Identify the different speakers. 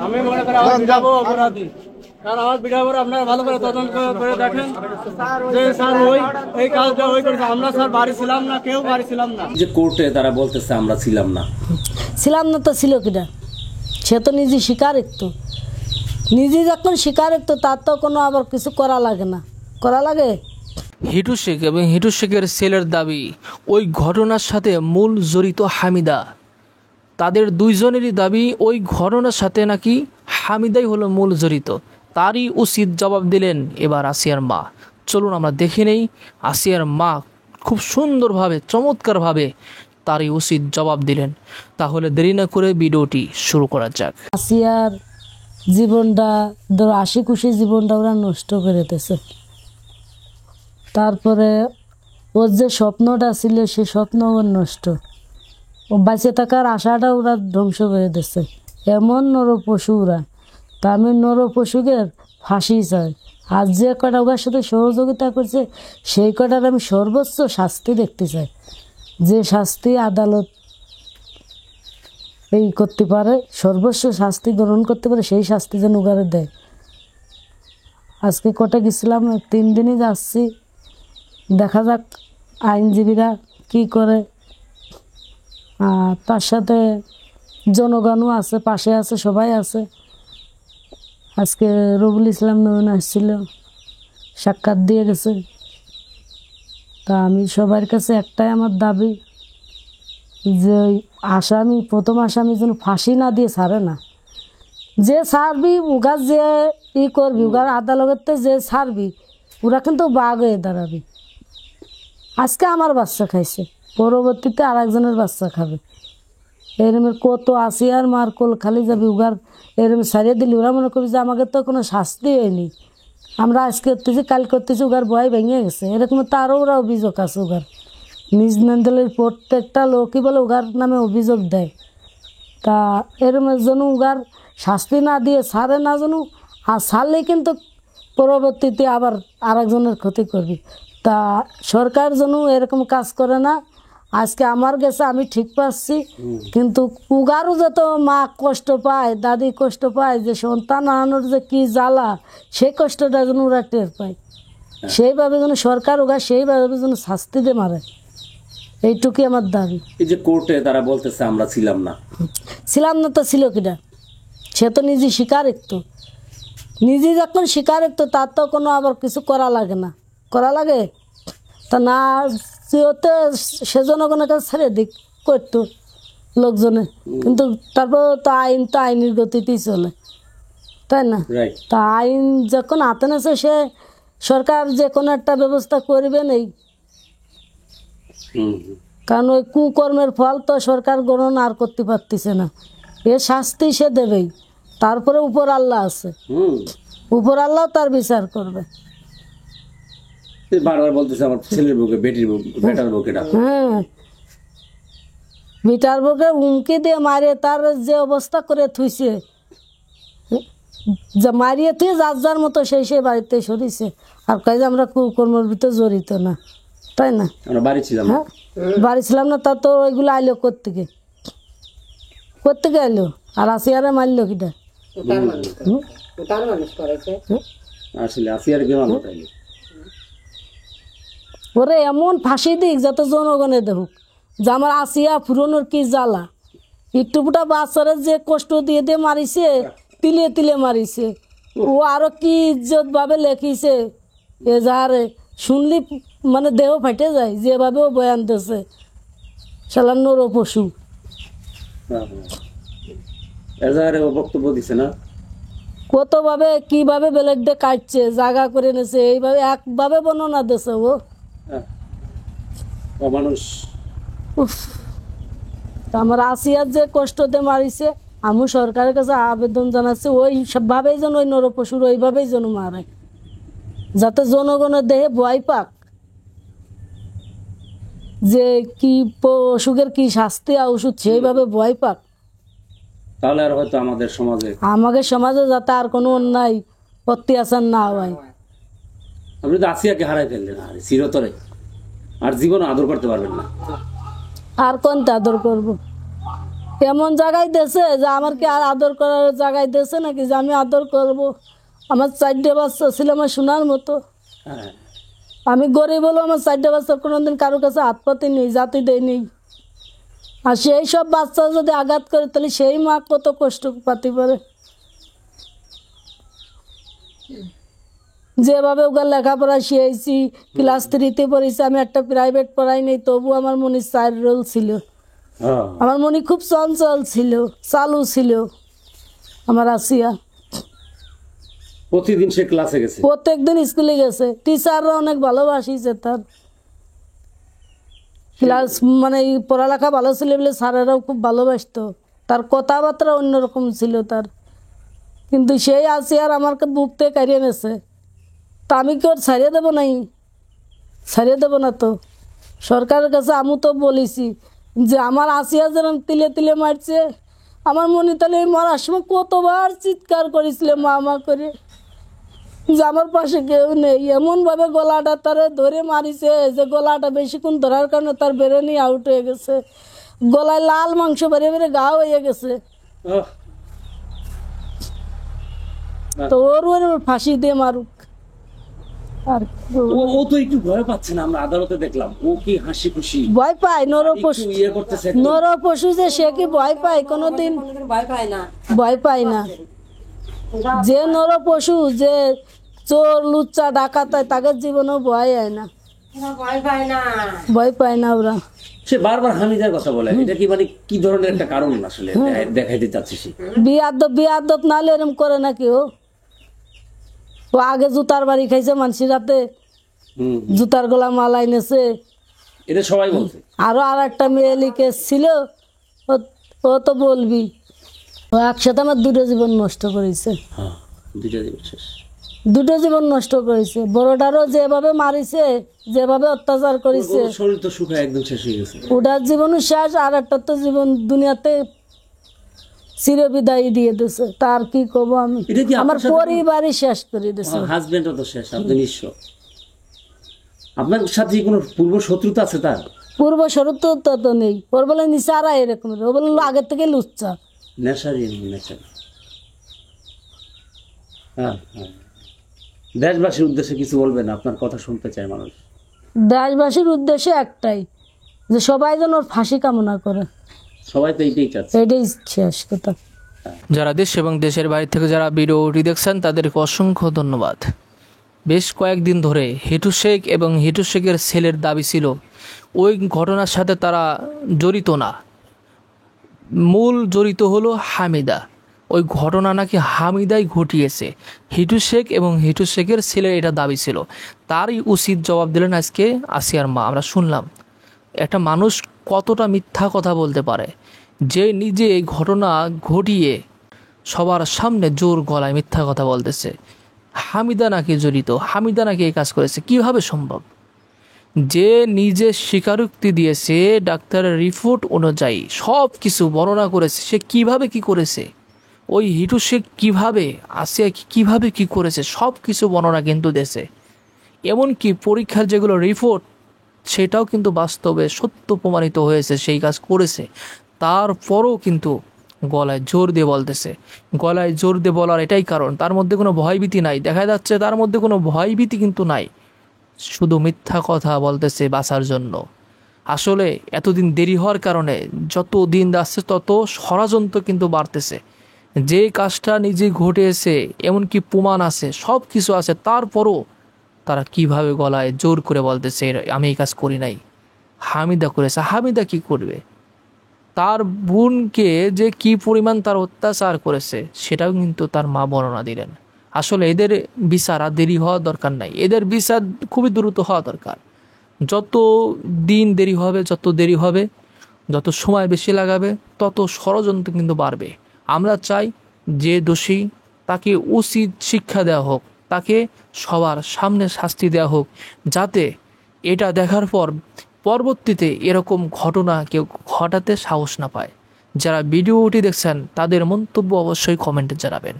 Speaker 1: আমি মনে করি আমার বিড়াবো অপরাধী, কারণ আমার বিড়াবো আপনারা ভালো করে তদন্ত করে দেখেন যে স্যার ওই এই কাজটা ওই করেছে। আমরা স্যার বাড়ি ছিলাম না, কেউ বাড়ি ছিলাম না।
Speaker 2: যে কোর্টে তারা বলতেছে আমরা ছিলাম না
Speaker 3: তো ছিল কিনা, সে তো নিজে স্বীকারোক্ত। নিজে যখন স্বীকারোক্ত তার তো কোনো আবার কিছু করা লাগে না, করা লাগে।
Speaker 4: হিটু শেখ এবং হিটু শেখের ছেলের দাবি ওই ঘটনার সাথে মূল জড়িত হামিদা। তাদের দুইজনেরই দাবি ওই ঘটনার সাথে নাকি হামিদাই হলো মূল জড়িত। তারই উচিত জবাব দিলেন এবার আসিয়ার মা। চলুন আমরা দেখে নেই আসিয়ার মা খুব সুন্দরভাবে চমৎকারভাবে তারই উচিত জবাব দিলেন। তাহলে দেরি না করে ভিডিওটি শুরু করা যাক।
Speaker 3: আসিয়ার জীবনটা ধরো হাসি খুশি জীবনটা ওরা নষ্ট করে দিতেছে। তারপরে ওর যে স্বপ্নটা ছিল সে স্বপ্ন ওর নষ্ট, ও বাঁচে থাকার আশাটা ওরা ধ্বংস করে দিচ্ছে। এমন নরপশু ওরা, তা আমি নরপশুকে ফাঁসি চাই। আর যে কটা ওর সাথে সহযোগিতা করছে সেই কটার আমি সর্বোচ্চ শাস্তি দেখতে চাই। যে শাস্তি আদালত এই করতে পারে, সর্বোচ্চ শাস্তি গ্রহণ করতে পারে, সেই শাস্তি যেন উগারে দেয়। আজকে কোর্টে গেছিলাম, 3 দিনই যাচ্ছি, দেখা যাক আইনজীবীরা কি করে। আর তার সাথে জনগণও আছে, পাশে আছে, সবাই আছে। আজকে রবুল ইসলাম নয়ন আসছিল, সাক্ষাৎ দিয়ে গেছে। তা আমি সবার কাছে একটাই আমার দাবি, যে ওই আসামি, প্রথম আসামি যেন ফাঁসি না দিয়ে ছাড়ে না। যে ছাড়বি উগার, যে ই করবি উগার, আদালতে যে ছাড়বি ওরা কিন্তু বাঘ হয়ে দাঁড়াবি। আজকে আমার বাচ্চা খাইছে, পরবর্তীতে আর একজনের বাচ্চা খাবে। এরমের কত আসিয়ার মার কোল খালি যাবি উগার, এরম ছাড়িয়ে দিলি ওরা মনে করবি যে আমাকে তো কোনো শাস্তি হয়নি, আমরা আজকে করতেছি কাল করতেছি, উগার ভয় ভেঙে গেছে। এরকম তারও ওরা অভিযোগ আছে। উগার নিজ মন্ডলের প্রত্যেকটা লোকই বলে উগার নামে অভিযোগ দেয়। তা এরমের জন্য উগার শাস্তি না দিয়ে ছাড়ে না যেন, আর ছাড়লেই কিন্তু পরবর্তীতে আবার আরেকজনের ক্ষতি করবি। তা সরকার যেন এরকম কাজ করে না। আজকে আমার গেছে আমি ঠিক পাচ্ছি, কিন্তু উগারও যত মা কষ্ট পায়, দাদি কষ্ট পায়, যে সন্তান হারানোর যে কি জ্বালা, সেই কষ্টটা যেন ওরা টের পায়। সেইভাবে যেন সরকার উগার সেইভাবে যেন শাস্তি দিয়ে মারে, এইটুকুই আমার দাবি।
Speaker 2: এই যে কোর্টে তারা বলতেছে আমরা ছিলাম না
Speaker 3: তো ছিল কিনা, সে তো নিজে স্বীকারোক্ত। নিজে যখন স্বীকারোক্ত তার তো কোনো আবার কিছু করা লাগে না, করা লাগে। তা না যেতে সে জনগণের কাছে ছেড়ে দিক করতো লোকজনে, কিন্তু তারপর তো আইন তো আইনের গতিতেই চলে, তাই না? তা আইন যখন হাতে নেছে, সে সরকার যে কোনো একটা ব্যবস্থা করবে নেই। কারণ ওই কুকর্মের ফল তো সরকার গ্রহণ আর করতে পারতেছে না, এ শাস্তি সে দেবেই। তারপরে উপর আল্লাহ আছে, উপর আল্লাহ তার বিচার করবে।
Speaker 2: বারবার বলতেছে আমার ছেলের বুকে, বেটির বুকে, বেটার বুকে ডাক।
Speaker 3: হ্যাঁ, বেটার বুকে উমকি দিয়ে মারিয়ে তার যে অবস্থা করে থুইছে, যা মারিয়ে থুয়ে যার যার মতো সেই সেই বাড়িতে সরিয়েছে। আর কয় যে আমরা কুকর্মের ভিতরে জড়িত না, তাই না?
Speaker 2: আমরা বাড়ি ছিলাম না।
Speaker 3: হ্যাঁ, বাড়ি ছিলাম না, তা তো ওইগুলো আইলো কোত্থেকে, কোত্থেকে আইলো? আর আসিয়ারে মারলো কিটা?
Speaker 2: আসলে আসিয়ার কে মারলো তাইলে?
Speaker 3: ওরে এমন ফাঁসি দিক যাতে জনগণে দেখুক যে আমার আসিয়া ফুরনোর কি জ্বালা। একটু ফুটা বাচ্চারা যে কষ্ট দিয়ে দিয়ে মারিছে, তিলে তিলে মারিছে। ও আরো কি ইজ্জত ভাবে লেখিছে, এ যারে শুনলি মানে দেহ ফাটে যায়, যেভাবে ও বয়ান দিয়েছে। সালান্নর পশু
Speaker 2: এজাহারে ও বক্তব্য দিছে না,
Speaker 3: কতভাবে কিভাবে বেলেগ দিয়ে কাটছে, জায়গা করে নেছে, এইভাবে একভাবে বর্ণনা দিয়েছে ও।
Speaker 2: মানুষ
Speaker 3: আমার আসিয়ার যে কষ্ট দিয়ে মারিছে, আমি সরকারের কাছে আবেদন জানাচ্ছি ওই সবভাবেই যেন ওই নরপশুর ওইভাবেই যেন মারে, যাতে জনগণের দেহে ভয় পাক যে কি পশুকের কি শাস্তি ওষুধ, সেইভাবে ভয় পাক।
Speaker 2: তাহলে আর হয়তো আমাদের
Speaker 3: সমাজে যাতে আর কোনো অন্যায় অত্যাচার না হয়।
Speaker 2: আপনি তো আসিয়াকে হারাই ফেললেন, আর চিরতরে আর জীবন আদর করতে পারবেন না।
Speaker 3: আর কোনটা আদর করবো? এমন জায়গায় দেশে যে আমার কি আর আদর করার জায়গায় দেশে নাকি যে আমি আদর করব? আমার 4টে বাচ্চা ছিল আমার শোনার মতো।
Speaker 2: হ্যাঁ।
Speaker 3: আমি গরিব হলো, আমার 4টে বাচ্চা কোনোদিন কারো কাছে হাত পাতি নেই, জাতি দেয় নেই। আর সেই সব বাচ্চা যদি আঘাত করে তাহলে সেই মা কত কষ্ট পাতি পারে। যেভাবে ওকে লেখাপড়া শিখেছি, ক্লাস 3-তে পড়েছি, আমি একটা প্রাইভেট পড়াই নেই, তবু আমার মনে 4 রোল ছিল।
Speaker 2: হ্যাঁ।
Speaker 3: আমার মনে খুব চঞ্চল ছিল, চালু ছিল আমার আসিয়া।
Speaker 2: প্রতিদিন সে ক্লাসে গেছে?
Speaker 3: প্রত্যেকদিন স্কুলে গেছে, টিচাররা অনেক ভালোবাসিছে তার। ক্লাস মানে পড়ালেখা ভালো ছিল বলে স্যারেরাও খুব ভালোবাসতো। তার কথাবার্তা অন্যরকম ছিল তার। কিন্তু সেই আসিয়ার আমাকে বুক থেকে কারিয়ে নেছে, তা আমি কি ওর ছাড়িয়ে দেবো নাই? ছাড়িয়ে দেবো না তো। সরকারের কাছে আমি তো বলেছি যে আমার আসিয়া যেরকম তিলে তিলে মারছে, আমার মনে তাহলে মরার সময় কতবার চিৎকার করেছিল মা মা করে, যে আমার পাশে কেউ নেই। এমনভাবে গলাটা তারে ধরে মারিছে যে গলাটা বেশিক্ষণ ধরার কারণে তার বেরেনি আউট হয়ে গেছে, গলায় লাল মাংস বেড়ে বেড়ে ঘা হয়ে গেছে।
Speaker 2: আহ,
Speaker 3: তো ওর ফাঁসি দিয়ে মারুক। আর কি বলবো?
Speaker 2: ও তো একটু ভয় পাচ্ছে না, আমরা আদালতে দেখলাম ও কি হাসি খুশি
Speaker 3: ভয় পায় নর পশু,
Speaker 2: একটু ইয়ে করতেছে একটু।
Speaker 3: নর পশু যে সে কি ভয় পায়? কোনোদিন ভয় পায় না। যে নর পশু, যে চোর লুচ্চা ডাকাত হয়, তাদের জীবনেও ভয় হয় না, ভয় পায় না ওরা।
Speaker 2: সে বারবার হামিদার কথা বলে, এটা কি মানে কি ধরনের একটা কারণ আসলে দেখাইতে চাচ্ছে সে?
Speaker 3: বিয়াদব নাহলে এরম করে নাকি ও? ও আগে জুতার বাড়ি খাইছে মানুষের রাতে,
Speaker 2: হুম,
Speaker 3: জুতার গলা মালাই নেছে।
Speaker 2: এটা সবাই বলছে।
Speaker 3: আরো আর একটা মেয়ে লিখে ছিল, ও তো বলবি। ও একসাথে আমার 2টো জীবন নষ্ট করেছে,
Speaker 2: হ্যাঁ, দুইটা দিন শেষ।
Speaker 3: 2টো জীবন নষ্ট করেছে। বড়টারও যেভাবে মারিছে, যেভাবে অত্যাচার করেছে,
Speaker 2: ওর শরীর তো শুকায় একদম শেষ হয়ে গেছে।
Speaker 3: ওটার জীবনও শেষ। আর একটা তো জীবন দুনিয়াতে চিরবিদায় দিয়ে দিছে। তার কি করবো আমি?
Speaker 2: এটা কি আপনার
Speaker 3: আমার
Speaker 2: সাথে-
Speaker 3: পরিবারই শেষ করে দিছে।
Speaker 2: হাজবেন্ডও তো শেষ, আপনি নিঃস্ব। আপনার সাথে কি কোনো পূর্ব শত্রুতা আছে তার?
Speaker 3: পূর্ব শরৎ তো নেই। ওর বলে নিচারা এরকম, ও বলে আগের থেকে লুচ্চা।
Speaker 2: নেশারি নেশারি। হ্যাঁ হ্যাঁ। দেশবাসীর উদ্দেশ্যে কিছু বলবেন? আপনার কথা শুনতে চায় মানুষ।
Speaker 3: দেশবাসীর উদ্দেশ্যে একটাই, যে সবাই যেন ওর ফাঁসি কামনা করে,
Speaker 2: সবাই তো এইটাই চাচ্ছে।
Speaker 3: এটাই শেষ কথা।
Speaker 4: যারা দেশ এবং দেশের বাইরে থেকে যারা ভিডিওটি দেখছেন তাদেরকে অসংখ্য ধন্যবাদ। বেশ কয়েকদিন ধরে হিটু শেখ এবং হিটু শেখের ছেলের দাবি ছিল ওই ঘটনার সাথে তারা জড়িত না, মূল জড়িত হলো হামিদা। ওই ঘটনা নাকি হামিদাই ঘটিয়েছে। হিটু শেখ এবং হিটু শেখের ছেলের এটা দাবি ছিল। তারই উচিত জবাব দিলেন আজকে আসিয়ার মা। আমরা শুনলাম একটা মানুষ কতটা মিথ্যা কথা বলতে পারে, যে নিজে এই ঘটনা ঘটিয়ে সবার সামনে জোর গলায় মিথ্যা কথা বলতেছে হামিদা নাকি জড়িত, হামিদা নাকি এই কাজ করেছে। কিভাবে সম্ভব? যে নিজে স্বীকারোক্তি দিয়েছে, ডাক্তারের রিপোর্ট অনুযায়ী সব কিছু বর্ণনা করেছে, সে কিভাবে কি করেছে, ওই হিটু শেখ কীভাবে, আসিয়া কিভাবে কি করেছে, সব কিছু বর্ণনা কিন্তু দেশে। এমনকি পরীক্ষার যেগুলো রিপোর্ট, সেটাও কিন্তু বাস্তবে সত্য প্রমাণিত হয়েছে সেই কাজ করেছে। তারপরও কিন্তু গলায় জোর দিয়ে বলতেছে। গলায় জোর দিয়ে বলার এটাই কারণ, তার মধ্যে কোনো ভয়ভীতি নাই। দেখা যাচ্ছে তার মধ্যে কোনো ভয়ভীতি কিন্তু নাই, শুধু মিথ্যা কথা বলতেছে বাঁচার জন্য। আসলে এতদিন দেরি হওয়ার কারণে যত দিন যাচ্ছে তত ষড়যন্ত্র কিন্তু বাড়তেছে। যে কাজটা নিজে ঘটেছে, এমনকি প্রমাণ আছে, সব কিছু আছে, তারপরও তারা কিভাবে গলায় জোর করে বলতেছে আমি এই কাজ করি নাই, হামিদা করেছে। হামিদা কি করবে? তার বোনকে যে কি পরিমাণ তার অত্যাচার করেছে সেটাও কিন্তু তার মা বর্ণনা দিলেন। আসলে এদের বিচার আর দেরি হওয়া দরকার নাই, এদের বিচার খুবই দ্রুত হওয়া দরকার। যত দিন দেরি হবে, যত দেরি হবে, যত সময় বেশি লাগাবে, তত ষড়যন্ত্র কিন্তু বাড়বে। আমরা চাই যে দোষী তাকে উচিত শিক্ষা দেওয়া হোক, তাকে সবার সামনে শাস্তি দেওয়া হোক, যাতে এটা দেখার পর পরবর্তীতে এরকম ঘটনা কেউ ঘটাতে সাহস না পায়। যারা ভিডিওটি দেখছেন তাদের মন্তব্য অবশ্যই কমেন্টে জানাবেন।